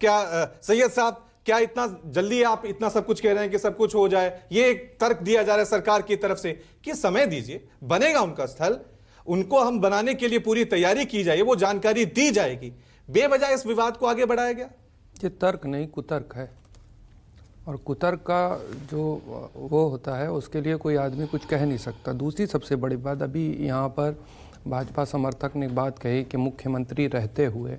क्या सैयद साहब, क्या इतना जल्दी आप इतना सब कुछ कह रहे हैं कि सब कुछ हो जाए? ये एक तर्क दिया जा रहा है सरकार की तरफ से कि समय दीजिए, बनेगा उनका स्थल, उनको हम बनाने के लिए पूरी तैयारी की जाए, वो जानकारी दी जाएगी। बेवजह इस विवाद को आगे बढ़ाया गया। ये तर्क नहीं, कुतर्क है। और कुतर्क का जो वो होता है उसके लिए कोई आदमी कुछ कह नहीं सकता। दूसरी सबसे बड़ी बात, अभी यहाँ पर भाजपा समर्थक ने एक बात कही कि मुख्यमंत्री रहते हुए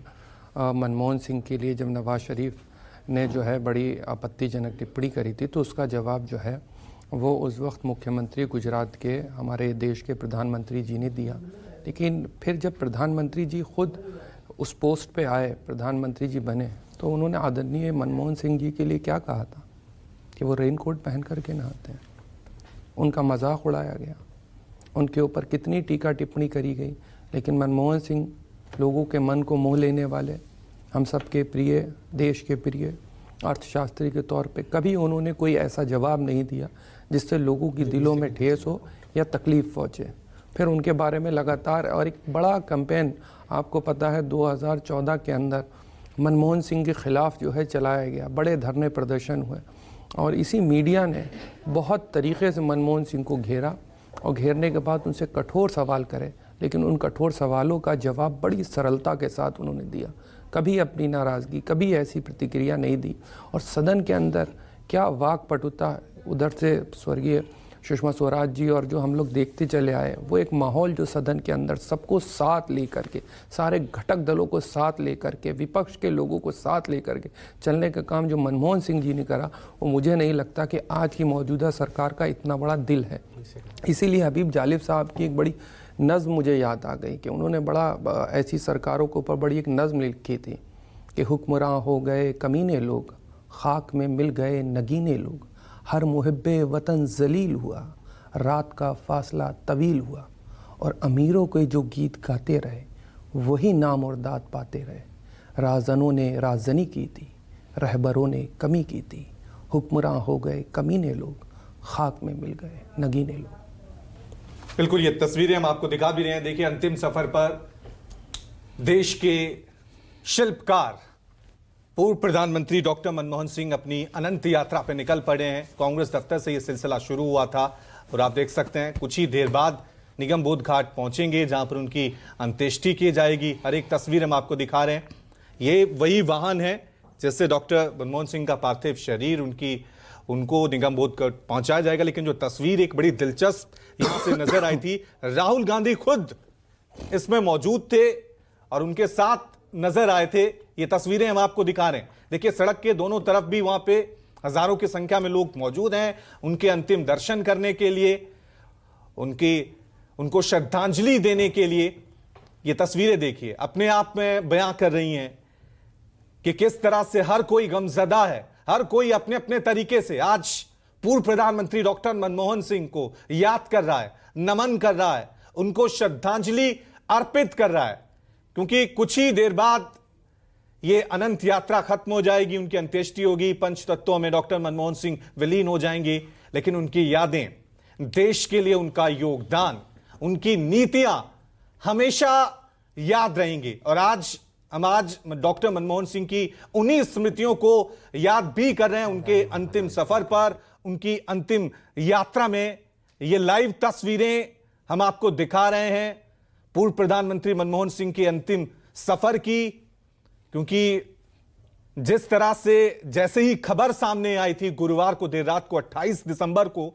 मनमोहन सिंह के लिए जब नवाज शरीफ ने जो है बड़ी आपत्तिजनक टिप्पणी करी थी तो उसका जवाब जो है वो उस वक्त मुख्यमंत्री गुजरात के हमारे देश के प्रधानमंत्री जी ने दिया। लेकिन फिर जब प्रधानमंत्री जी खुद उस पोस्ट पे आए, प्रधानमंत्री जी बने, तो उन्होंने आदरणीय मनमोहन सिंह जी के लिए क्या कहा था कि वो रेनकोट पहन करके नहाते हैं। उनका मजाक उड़ाया गया, उनके ऊपर कितनी टीका टिप्पणी करी गई। लेकिन मनमोहन सिंह लोगों के मन को मोह लेने वाले, हम सबके प्रिय, देश के प्रिय अर्थशास्त्री के तौर पे कभी उन्होंने कोई ऐसा जवाब नहीं दिया जिससे लोगों की दिलों में ठेस हो या तकलीफ पहुँचे। फिर उनके बारे में लगातार और एक बड़ा कैंपेन आपको पता है 2014 के अंदर मनमोहन सिंह के ख़िलाफ़ जो है चलाया गया, बड़े धरने प्रदर्शन हुए और इसी मीडिया ने बहुत तरीक़े से मनमोहन सिंह को घेरा और घेरने के बाद उनसे कठोर सवाल करे। लेकिन उन कठोर सवालों का जवाब बड़ी सरलता के साथ उन्होंने दिया, कभी अपनी नाराज़गी, कभी ऐसी प्रतिक्रिया नहीं दी। और सदन के अंदर क्या वाकपटुता, उधर से स्वर्गीय सुषमा स्वराज जी और जो हम लोग देखते चले आए, वो एक माहौल जो सदन के अंदर सबको साथ लेकर के, सारे घटक दलों को साथ लेकर के, विपक्ष के लोगों को साथ लेकर के चलने का काम जो मनमोहन सिंह जी ने करा, वो मुझे नहीं लगता कि आज की मौजूदा सरकार का इतना बड़ा दिल है। इसीलिए हबीब जालिब साहब की एक बड़ी नज़्म मुझे याद आ गई कि उन्होंने बड़ा ऐसी सरकारों के ऊपर बड़ी एक नज़्म लिखी थी कि हुक्मरां हो गए कमीने लोग, खाक में मिल गए नगीने लोग, हर मुहिब्बे वतन जलील हुआ, रात का फासला तवील हुआ, और अमीरों के जो गीत गाते रहे वही नाम और दाद पाते रहे। राजनों ने राजनी की थी, रहबरों ने कमी की थी, हुक्मरां हो गए कमीने लोग, खाक में मिल गए नगीने लोग। बिल्कुल, ये तस्वीरें हम आपको दिखा भी रहे हैं। देखिए, अंतिम सफर पर देश के शिल्पकार पूर्व प्रधानमंत्री डॉक्टर मनमोहन सिंह अपनी अनंत यात्रा पर निकल पड़े हैं। कांग्रेस दफ्तर से यह सिलसिला शुरू हुआ था और आप देख सकते हैं कुछ ही देर बाद निगम बोध घाट पहुंचेंगे जहां पर उनकी अंत्येष्टि की जाएगी। हर एक तस्वीर हम आपको दिखा रहे हैं। ये वही वाहन है जिससे डॉक्टर मनमोहन सिंह का पार्थिव शरीर उनको निगम बोध घाट पहुंचाया जाएगा। लेकिन जो तस्वीर एक बड़ी दिलचस्प यहां से नजर आई थी, राहुल गांधी खुद इसमें मौजूद थे और उनके साथ नजर आए थे। ये तस्वीरें हम आपको दिखा रहे हैं। देखिए, सड़क के दोनों तरफ भी वहां पे हजारों की संख्या में लोग मौजूद हैं उनके अंतिम दर्शन करने के लिए, उनको श्रद्धांजलि देने के लिए। ये तस्वीरें देखिए, अपने आप में बयां कर रही हैं कि किस तरह से हर कोई गमजदा है, हर कोई अपने अपने तरीके से आज पूर्व प्रधानमंत्री डॉक्टर मनमोहन सिंह को याद कर रहा है, नमन कर रहा है, उनको श्रद्धांजलि अर्पित कर रहा है। क्योंकि कुछ ही देर बाद ये अनंत यात्रा खत्म हो जाएगी, उनकी अंत्येष्टि होगी, पंच तत्वों में डॉक्टर मनमोहन सिंह विलीन हो जाएंगे। लेकिन उनकी यादें, देश के लिए उनका योगदान, उनकी नीतियां हमेशा याद रहेंगी। और आज हम डॉक्टर मनमोहन सिंह की उन्हीं स्मृतियों को याद भी कर रहे हैं उनके अंतिम सफर पर, उनकी अंतिम यात्रा में। ये लाइव तस्वीरें हम आपको दिखा रहे हैं पूर्व प्रधानमंत्री मनमोहन सिंह के अंतिम सफर की। क्योंकि जिस तरह से जैसे ही खबर सामने आई थी गुरुवार को देर रात को 28 दिसंबर को,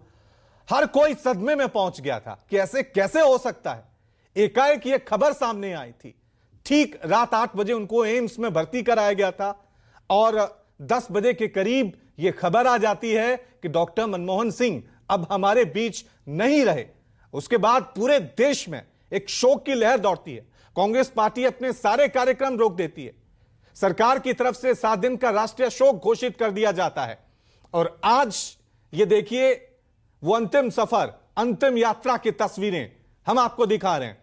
हर कोई सदमे में पहुंच गया था कि ऐसे कैसे हो सकता है। एकाएक ये खबर सामने आई थी। ठीक रात 8 बजे उनको एम्स में भर्ती कराया गया था और 10 बजे के करीब यह खबर आ जाती है कि डॉक्टर मनमोहन सिंह अब हमारे बीच नहीं रहे। उसके बाद पूरे देश में एक शोक की लहर दौड़ती है। कांग्रेस पार्टी अपने सारे कार्यक्रम रोक देती है। सरकार की तरफ से 7 दिन का राष्ट्रीय शोक घोषित कर दिया जाता है। और आज ये देखिए, वो अंतिम सफर, अंतिम यात्रा की तस्वीरें हम आपको दिखा रहे हैं।